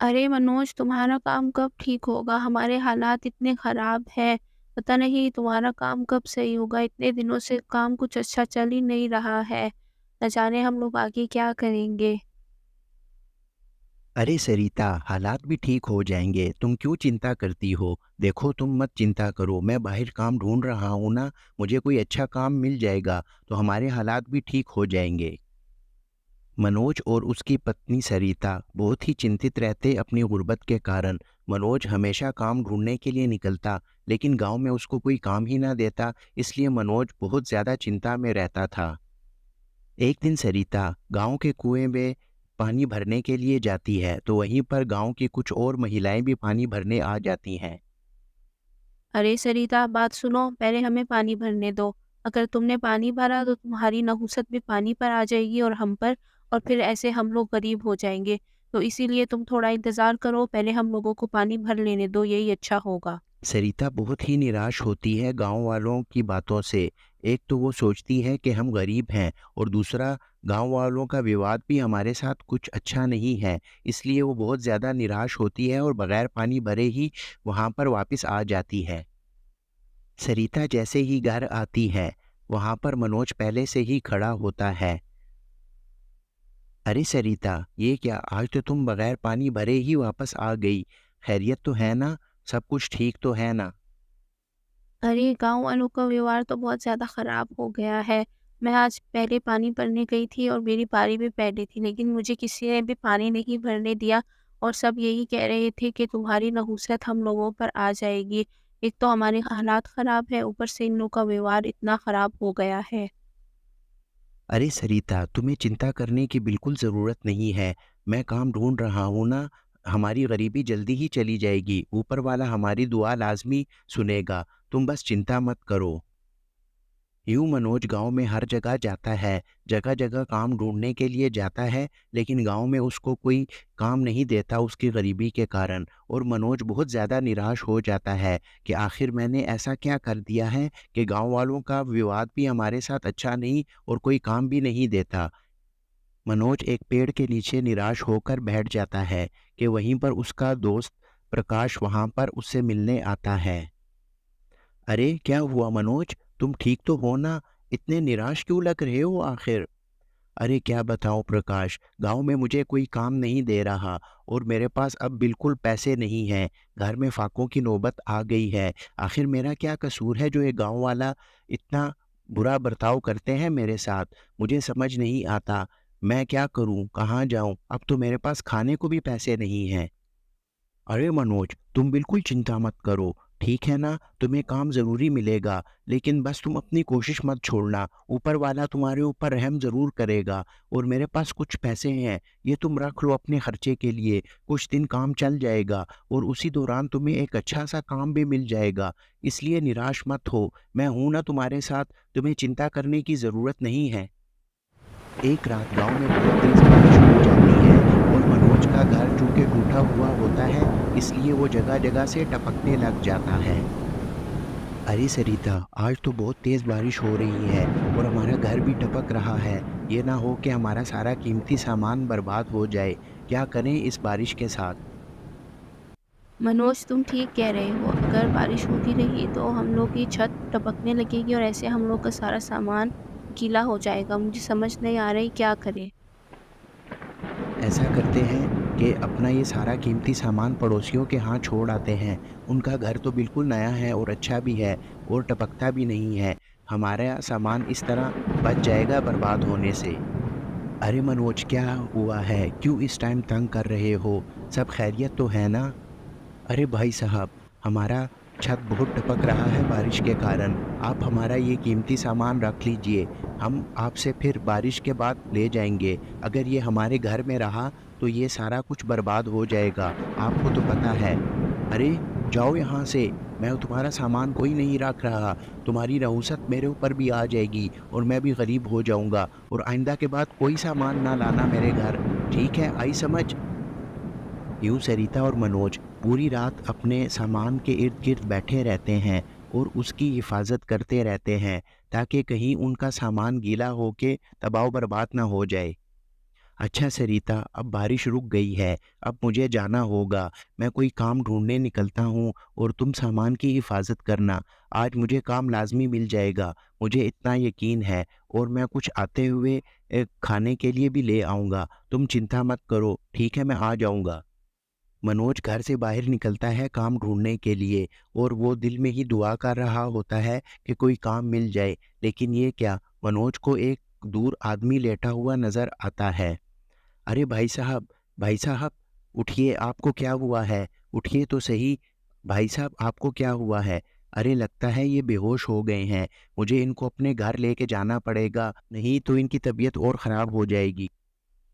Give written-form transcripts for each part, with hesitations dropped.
अरे मनोज, तुम्हारा काम कब ठीक होगा? हमारे हालात इतने खराब हैं, पता नहीं तुम्हारा काम कब सही होगा। इतने दिनों से काम कुछ अच्छा चल ही नहीं रहा है। न जाने हम लोग आगे क्या करेंगे? अरे सरिता, हालात भी ठीक हो जाएंगे। तुम क्यों चिंता करती हो? देखो, तुम मत चिंता करो, मैं बाहर काम ढूंढ रहा हूँ ना। मुझे कोई अच्छा काम मिल जाएगा तो हमारे हालात भी ठीक हो जाएंगे। मनोज और उसकी पत्नी सरिता बहुत ही चिंतित रहते अपनी गुर्बत के कारण। मनोज हमेशा काम ढूंढने के लिए निकलता, लेकिन गांव में उसको कोई काम ही ना देता, इसलिए मनोज बहुत ज़्यादा चिंता में रहता था। एक दिन सरिता गांव के कुएं में पानी भरने के लिए जाती है, तो वहीं पर गांव की कुछ और महिलाएं भी पानी भरने आ जाती हैं। अरे सरिता, बात सुनो, पहले हमें पानी भरने दो। अगर तुमने पानी भरा तो तुम्हारी नहुसत भी पानी पर आ जाएगी और हम पर, और फिर ऐसे हम लोग गरीब हो जाएँगे। तो इसीलिए तुम थोड़ा इंतज़ार करो, पहले हम लोगों को पानी भर लेने दो, यही अच्छा होगा। सरिता बहुत ही निराश होती है गांव वालों की बातों से। एक तो वो सोचती है कि हम गरीब हैं, और दूसरा गांव वालों का विवाद भी हमारे साथ कुछ अच्छा नहीं है। इसलिए वो बहुत ज़्यादा निराश होती है और बगैर पानी भरे ही वहाँ पर वापस आ जाती है। सरिता जैसे ही घर आती है, वहाँ पर मनोज पहले से ही खड़ा होता है। अरे सरिता, ये क्या, आज तो तुम बगैर पानी भरे ही वापस आ गई। खैरियत तो है ना? सब कुछ ठीक तो है ना? अरे, गाँव वालों का व्यवहार तो बहुत ज़्यादा ख़राब हो गया है। मैं आज पहले पानी भरने गई थी और मेरी बारी भी पहले थी, लेकिन मुझे किसी ने भी पानी नहीं भरने दिया और सब यही कह रहे थे कि तुम्हारी नहुसत हम लोगों पर आ जाएगी। एक तो हमारे हालात ख़राब है, ऊपर से इन लोग का व्यवहार इतना ख़राब हो गया है। अरे सरिता, तुम्हें चिंता करने की बिल्कुल ज़रूरत नहीं है। मैं काम ढूंढ रहा हूँ ना। हमारी गरीबी जल्दी ही चली जाएगी, ऊपर वाला हमारी दुआ लाजमी सुनेगा। तुम बस चिंता मत करो। यूँ मनोज गांव में हर जगह जाता है, जगह जगह काम ढूंढने के लिए जाता है, लेकिन गांव में उसको कोई काम नहीं देता उसकी गरीबी के कारण। और मनोज बहुत ज़्यादा निराश हो जाता है कि आखिर मैंने ऐसा क्या कर दिया है कि गांव वालों का विवाद भी हमारे साथ अच्छा नहीं और कोई काम भी नहीं देता। मनोज एक पेड़ के नीचे निराश होकर बैठ जाता है कि वहीं पर उसका दोस्त प्रकाश वहाँ पर उससे मिलने आता है। अरे क्या हुआ मनोज, तुम ठीक तो हो ना? इतने निराश क्यों लग रहे हो आखिर? अरे क्या बताऊं प्रकाश, गांव में मुझे कोई काम नहीं दे रहा और मेरे पास अब बिल्कुल पैसे नहीं हैं। घर में फाकों की नौबत आ गई है। आखिर मेरा क्या कसूर है जो ये गांव वाला इतना बुरा बर्ताव करते हैं मेरे साथ? मुझे समझ नहीं आता। मैं क्या करूं, कहाँ जाऊं? अब तो मेरे पास खाने को भी पैसे नहीं हैं। अरे मनोज, तुम बिल्कुल चिंता मत करो, ठीक है ना? तुम्हें काम ज़रूरी मिलेगा, लेकिन बस तुम अपनी कोशिश मत छोड़ना। ऊपर वाला तुम्हारे ऊपर रहम ज़रूर करेगा। और मेरे पास कुछ पैसे हैं, ये तुम रख लो अपने खर्चे के लिए। कुछ दिन काम चल जाएगा और उसी दौरान तुम्हें एक अच्छा सा काम भी मिल जाएगा। इसलिए निराश मत हो, मैं हूं ना तुम्हारे साथ। तुम्हें चिंता करने की ज़रूरत नहीं है। एक रात गांव में बहुत तेज बारिश हो जाती है, और मनोज का घर चूंकि टूटा हुआ होता है, इसलिए वो जगह जगह से टपकने लग जाता है। अरे सरिता, आज तो बहुत तेज बारिश हो रही है और हमारा घर भी टपक रहा है। ये ना हो कि हमारा सारा कीमती सामान बर्बाद हो जाए। क्या करें इस बारिश के साथ? मनोज, तुम ठीक कह रहे हो, अगर बारिश होती रही तो हम लोग की छत टपकने लगेगी और ऐसे हम लोग का सारा सामान गीला हो जाएगा। मुझे समझ नहीं आ रही क्या करें। ऐसा करते हैं कि अपना ये सारा कीमती सामान पड़ोसियों के हाथ छोड़ आते हैं। उनका घर तो बिल्कुल नया है और अच्छा भी है और टपकता भी नहीं है। हमारा सामान इस तरह बच जाएगा बर्बाद होने से। अरे मनोज, क्या हुआ है? क्यों इस टाइम तंग कर रहे हो? सब खैरियत तो है ना? अरे भाई साहब, हमारा छत बहुत टपक रहा है बारिश के कारण। आप हमारा ये कीमती सामान रख लीजिए, हम आपसे फिर बारिश के बाद ले जाएंगे। अगर ये हमारे घर में रहा तो ये सारा कुछ बर्बाद हो जाएगा, आपको तो पता है। अरे जाओ यहाँ से, मैं तुम्हारा सामान कोई नहीं रख रहा। तुम्हारी नहुसत मेरे ऊपर भी आ जाएगी और मैं भी गरीब हो जाऊंगा, और आइंदा के बाद कोई सामान ना लाना मेरे घर। ठीक है, आई समझ? यूं सरिता और मनोज पूरी रात अपने सामान के इर्द गिर्द बैठे रहते हैं और उसकी हिफाजत करते रहते हैं, ताकि कहीं उनका सामान गीला होके तबाह बर्बाद ना हो जाए। अच्छा सरिता, अब बारिश रुक गई है, अब मुझे जाना होगा। मैं कोई काम ढूँढने निकलता हूँ और तुम सामान की हिफ़ाज़त करना। आज मुझे काम लाज़मी मिल जाएगा, मुझे इतना यकीन है और मैं कुछ आते हुए खाने के लिए भी ले आऊँगा। तुम चिंता मत करो, ठीक है? मैं आ जाऊँगा। मनोज घर से बाहर निकलता है काम ढूँढने के लिए और वो दिल में ही दुआ कर रहा होता है कि कोई काम मिल जाए। लेकिन ये क्या, मनोज को एक दूर आदमी लेटा हुआ नज़र आता है। अरे भाई साहब, उठिए, आपको क्या हुआ है? उठिए तो सही, भाई साहब आपको क्या हुआ है? अरे लगता है ये बेहोश हो गए हैं, मुझे इनको अपने घर लेके जाना पड़ेगा, नहीं तो इनकी तबीयत और ख़राब हो जाएगी।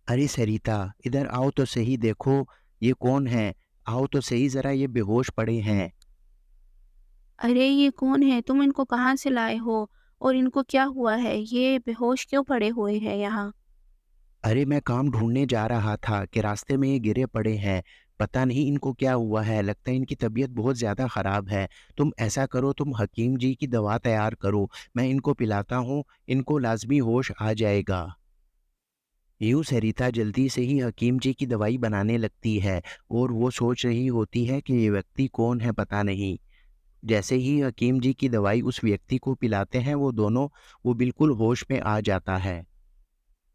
अरे सरिता, इधर आओ तो सही, देखो ये कौन है? आओ तो सही ज़रा, ये बेहोश पड़े हैं। अरे ये कौन है? तुम इनको कहाँ से लाए हो? और इनको क्या हुआ है? ये बेहोश क्यों पड़े हुए हैं यहाँ? अरे मैं काम ढूँढने जा रहा था कि रास्ते में ये गिरे पड़े हैं। पता नहीं इनको क्या हुआ है, लगता है इनकी तबीयत बहुत ज़्यादा ख़राब है। तुम ऐसा करो, तुम हकीम जी की दवा तैयार करो, मैं इनको पिलाता हूँ, इनको लाज़मी होश आ जाएगा। यूँ सरिता जल्दी से ही हकीम जी की दवाई बनाने लगती है और वो सोच रही होती है कि ये व्यक्ति कौन है पता नहीं। जैसे ही हकीम जी की दवाई उस व्यक्ति को पिलाते हैं, वो बिल्कुल होश में आ जाता है।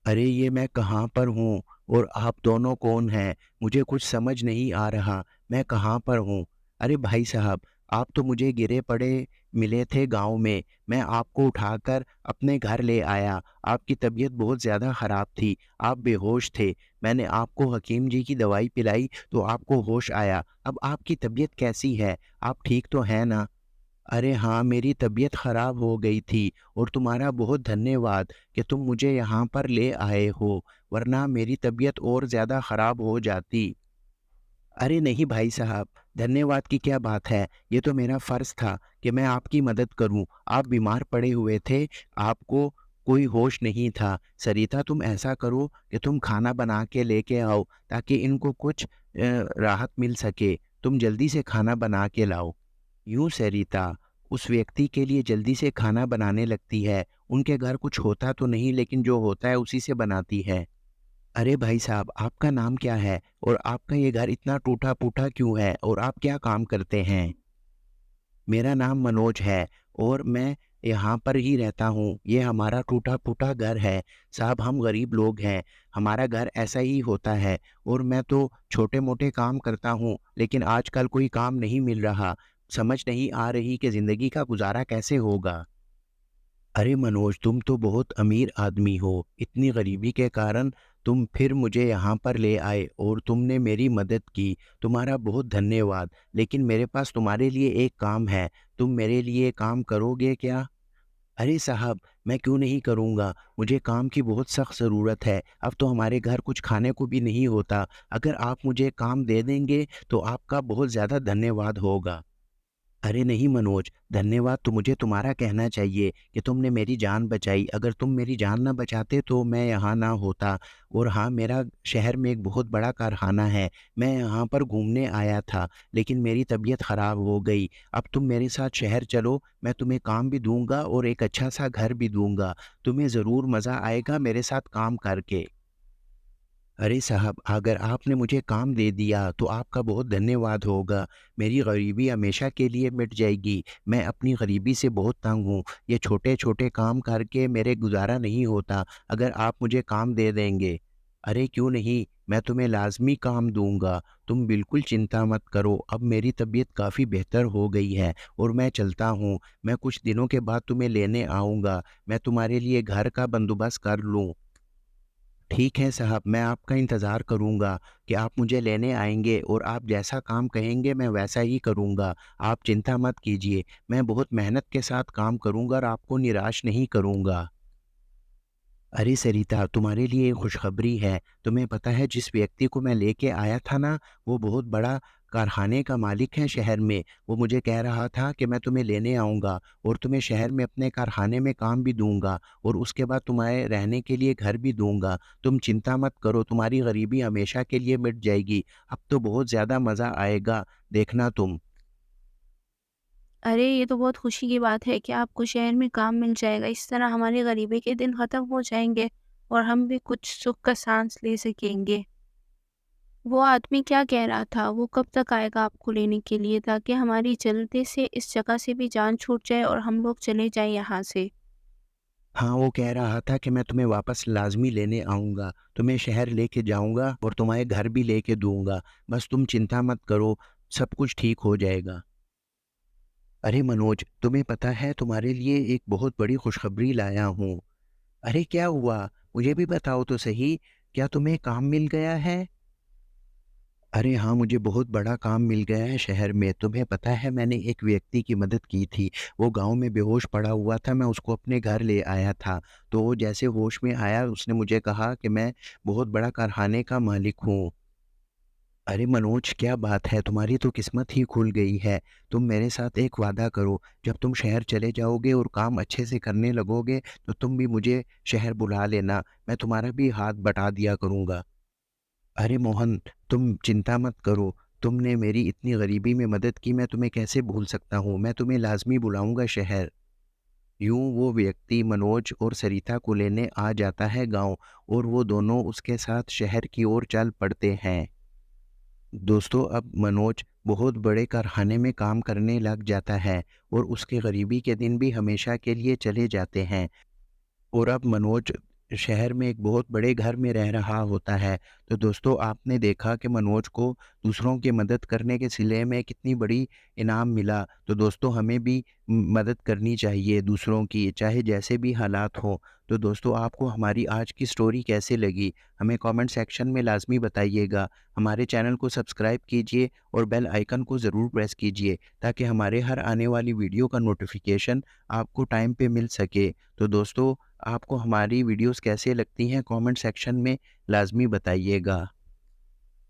अरे ये मैं कहाँ पर हूँ और आप दोनों कौन हैं? मुझे कुछ समझ नहीं आ रहा, मैं कहाँ पर हूँ? अरे भाई साहब, आप तो मुझे गिरे पड़े मिले थे गाँव में, मैं आपको उठाकर अपने घर ले आया। आपकी तबीयत बहुत ज़्यादा ख़राब थी, आप बेहोश थे। मैंने आपको हकीम जी की दवाई पिलाई तो आपको होश आया। अब आपकी तबीयत कैसी है? आप ठीक तो हैं ना? अरे हाँ, मेरी तबीयत ख़राब हो गई थी और तुम्हारा बहुत धन्यवाद कि तुम मुझे यहाँ पर ले आए हो, वरना मेरी तबीयत और ज़्यादा ख़राब हो जाती। अरे नहीं भाई साहब, धन्यवाद की क्या बात है, ये तो मेरा फ़र्ज़ था कि मैं आपकी मदद करूँ। आप बीमार पड़े हुए थे, आपको कोई होश नहीं था। सरिता तुम ऐसा करो कि तुम खाना बना के लेके आओ ताकि इनको कुछ राहत मिल सके। तुम जल्दी से खाना बना के लाओ। यूँ सरिता उस व्यक्ति के लिए जल्दी से खाना बनाने लगती है। उनके घर कुछ होता तो नहीं, लेकिन जो होता है उसी से बनाती है। अरे भाई साहब, आपका नाम क्या है? और आपका ये घर इतना टूटा-फूटा क्यों है? और आप क्या काम करते हैं? मेरा नाम मनोज है और मैं यहाँ पर ही रहता हूँ। ये हमारा टूटा-फूटा घर है। साहब हम गरीब लोग हैं, हमारा घर ऐसा ही होता है और मैं तो छोटे-मोटे काम करता हूँ, लेकिन आजकल कोई काम नहीं मिल रहा। समझ नहीं आ रही कि ज़िंदगी का गुज़ारा कैसे होगा? अरे मनोज, तुम तो बहुत अमीर आदमी हो। इतनी गरीबी के कारण तुम फिर मुझे यहाँ पर ले आए और तुमने मेरी मदद की। तुम्हारा बहुत धन्यवाद। लेकिन मेरे पास तुम्हारे लिए एक काम है। तुम मेरे लिए काम करोगे क्या? अरे साहब, मैं क्यों नहीं करूँगा? मुझे काम की बहुत सख्त ज़रूरत है। अब तो हमारे घर कुछ खाने को भी नहीं होता। अगर आप मुझे काम दे देंगे तो आपका बहुत ज़्यादा धन्यवाद होगा। अरे नहीं मनोज, धन्यवाद तो मुझे तुम्हारा कहना चाहिए कि तुमने मेरी जान बचाई। अगर तुम मेरी जान ना बचाते तो मैं यहाँ ना होता। और हाँ, मेरा शहर में एक बहुत बड़ा कारखाना है। मैं यहाँ पर घूमने आया था, लेकिन मेरी तबीयत ख़राब हो गई। अब तुम मेरे साथ शहर चलो, मैं तुम्हें काम भी दूँगा और एक अच्छा-सा घर भी दूँगा। तुम्हें ज़रूर मज़ा आएगा मेरे साथ काम करके। अरे साहब, अगर आपने मुझे काम दे दिया तो आपका बहुत धन्यवाद होगा। मेरी गरीबी हमेशा के लिए मिट जाएगी। मैं अपनी गरीबी से बहुत तंग हूँ। ये छोटे-छोटे काम करके मेरे गुज़ारा नहीं होता। अगर आप मुझे काम दे देंगे। अरे क्यों नहीं, मैं तुम्हें लाज़मी काम दूँगा। तुम बिल्कुल चिंता मत करो। अब मेरी तबीयत काफ़ी बेहतर हो गई है और मैं चलता हूँ। मैं कुछ दिनों के बाद तुम्हें लेने आऊँगा। मैं तुम्हारे लिए घर का बंदोबस्त कर लूँ। ठीक है साहब, मैं आपका इंतज़ार करूँगा कि आप मुझे लेने आएँगे और आप जैसा काम कहेंगे मैं वैसा ही करूँगा। आप चिंता मत कीजिए, मैं बहुत मेहनत के साथ काम करूँगा और आपको निराश नहीं करूँगा। अरे सरिता, तुम्हारे लिए खुशखबरी है। तुम्हें पता है जिस व्यक्ति को मैं लेके आया था ना, वो बहुत बड़ा कारखाने का मालिक है शहर में। वो मुझे कह रहा था कि मैं तुम्हें लेने आऊँगा और तुम्हें शहर में अपने कारखाने में काम भी दूँगा और उसके बाद तुम्हारे रहने के लिए घर भी दूँगा। तुम चिंता मत करो, तुम्हारी गरीबी हमेशा के लिए मिट जाएगी। अब तो बहुत ज़्यादा मज़ा आएगा, देखना तुम। अरे ये तो बहुत खुशी की बात है कि आपको शहर में काम मिल जाएगा। इस तरह हमारी गरीबी के दिन ख़त्म हो जाएँगे। और हम भी कुछ सुख का साँस ले सकेंगे। वो आदमी क्या कह रहा था? वो कब तक आएगा आपको लेने के लिए ताकि हमारी जल्दी से इस जगह से भी जान छूट जाए और हम लोग चले जाएँ यहाँ से? हाँ, वो कह रहा था कि मैं तुम्हें वापस लाज़मी लेने आऊँगा, तुम्हें शहर लेके जाऊँगा और तुम्हारे घर भी लेके दूँगा। बस तुम चिंता मत करो, सब कुछ ठीक हो जाएगा। अरे मनोज, तुम्हें पता है तुम्हारे लिए एक बहुत बड़ी खुशखबरी लाया हूँ। अरे क्या हुआ? मुझे भी बताओ तो सही, क्या तुम्हें काम मिल गया है? अरे हाँ, मुझे बहुत बड़ा काम मिल गया है शहर में। तुम्हें पता है मैंने एक व्यक्ति की मदद की थी। वो गाँव में बेहोश पड़ा हुआ था, मैं उसको अपने घर ले आया था। तो वो जैसे होश में आया उसने मुझे कहा कि मैं बहुत बड़ा कारखाने का मालिक हूँ। अरे मनोज क्या बात है, तुम्हारी तो किस्मत ही खुल गई है। तुम मेरे साथ एक वादा करो, जब तुम शहर चले जाओगे और काम अच्छे से करने लगोगे, तो तुम भी मुझे शहर बुला लेना। मैं तुम्हारा भी हाथ बटा दिया करूँगा। अरे मोहन, तुम चिंता मत करो। तुमने मेरी इतनी गरीबी में मदद की, मैं तुम्हें कैसे भूल सकता हूँ। मैं तुम्हें लाज़मी बुलाऊँगा शहर। यूँ वो व्यक्ति मनोज और सरिता को लेने आ जाता है गाँव और वो दोनों उसके साथ शहर की ओर चल पड़ते हैं। दोस्तों, अब मनोज बहुत बड़े कारखाने में काम करने लग जाता है और उसके गरीबी के दिन भी हमेशा के लिए चले जाते हैं। और अब मनोज शहर में एक बहुत बड़े घर में रह रहा होता है। तो दोस्तों आपने देखा कि मनोज को दूसरों की मदद करने के सिले में कितनी बड़ी इनाम मिला। तो दोस्तों हमें भी मदद करनी चाहिए दूसरों की, चाहे जैसे भी हालात हों। तो दोस्तों आपको हमारी आज की स्टोरी कैसे लगी? हमें कमेंट सेक्शन में लाज़मी बताइएगा। हमारे चैनल को सब्सक्राइब कीजिए और बेल आइकन को ज़रूर प्रेस कीजिए ताकि हमारे हर आने वाली वीडियो का नोटिफ़िकेशन आपको टाइम पे मिल सके। तो दोस्तों आपको हमारी वीडियोस कैसे लगती हैं कमेंट सेक्शन में लाज़मी बताइएगा।